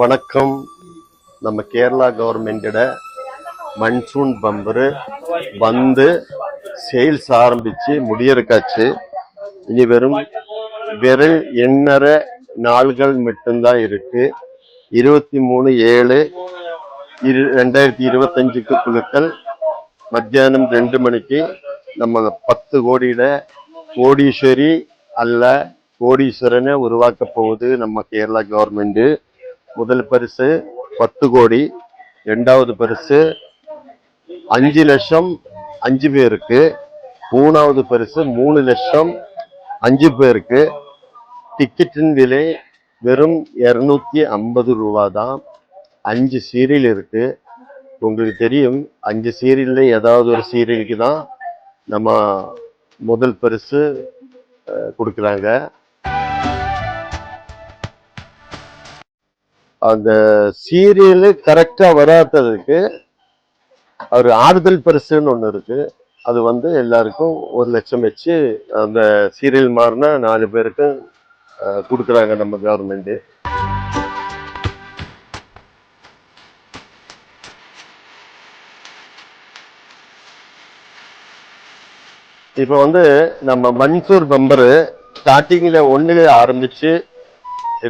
வணக்கம். நம்ம கேரளா கவர்மெண்டோட மன்சூன் பம்பரு வந்து சேல்ஸ் ஆரம்பிச்சு முடியறக்காச்சு. இனி விரல் எண்ணற நாள்கள் மட்டும்தான் இருக்கு. 23/7/2025 குழுக்கள் மத்தியானம் 2 மணிக்கு நம்ம 10 கோடியில கோடீஸ்வரி அல்ல கோடீஸ்வரனை உருவாக்க போகுது நம்ம கேரளா கவர்மெண்ட். முதல் பரிசு 10 கோடி, இரண்டாவது பரிசு 5 லட்சம் 5 பேருக்கு, மூணாவது பரிசு 3 லட்சம் 5 பேருக்கு. டிக்கெட்டின் விலை வெறும் 250 ரூபா தான். 5 சீரியல் இருக்கு. உங்களுக்கு தெரியும், 5 சீரியல்ல ஏதாவது ஒரு சீரியலுக்கு தான் நம்ம முதல் பரிசு கொடுக்குறாங்க. அந்த சீரியலு கரெக்டா வராததுக்கு ஒரு ஆறுதல் பரிசுன்னு ஒண்ணு இருக்கு. அது எல்லாருக்கும் 1 லட்சம் வச்சு அந்த சீரியல் மாறினா 4 பேருக்கு கொடுக்குறாங்க நம்ம கவர்மெண்ட். இப்ப நம்ம மன்சூர் பம்பரு ஸ்டார்டிங்ல 1 ஆரம்பிச்சு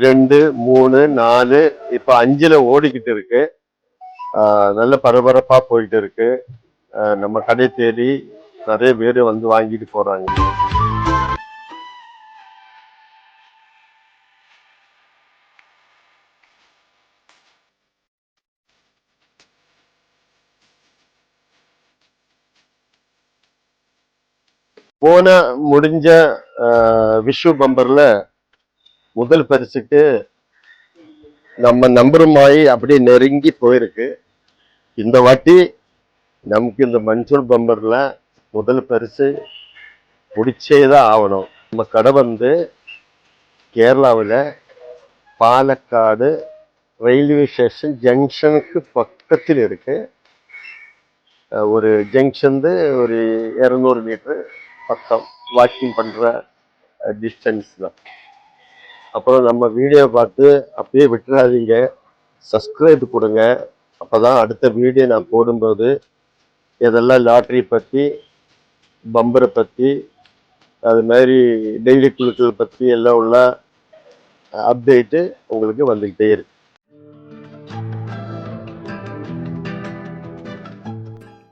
2, 3, 4 இப்ப 5ல ஓடிக்கிட்டு இருக்கு. நல்ல பரபரப்பா போயிட்டு இருக்கு. நம்ம கடை தேடி நிறைய பேர் வாங்கிட்டு போறாங்க. முடிஞ்ச விஷு பம்பர்ல முதல் பரிசுக்கு நம்ம நம்பருமாயி அப்படியே நெருங்கி போயிருக்கு. இந்த வாட்டி நமக்கு இந்த மன்சூர் பம்பர்ல முதல் பரிசு பிடிச்சேதான் ஆகணும். நம்ம கடை கேரளாவில் பாலக்காடு ரயில்வே ஸ்டேஷன் ஜங்ஷனுக்கு பக்கத்தில் இருக்கு. ஒரு ஜங்ஷன் ஒரு 200 மீட்டர் பக்கம் வாக்கிங் பண்ற டிஸ்டன்ஸ் தான். அப்புறம் நம்ம வீடியோ பார்த்து அப்படியே விட்டுறாதீங்க, சப்ஸ்கிரைப் கொடுங்க. அப்போதான் அடுத்த வீடியோ நான் போடும்போது இதெல்லாம் லாட்ரி பற்றி, பம்பரை பற்றி, அது மாதிரி டெய்லி குழுக்கள் பற்றி எல்லாம் உள்ள அப்டேட்டு உங்களுக்கு வந்துக்கிட்டே இருக்கு.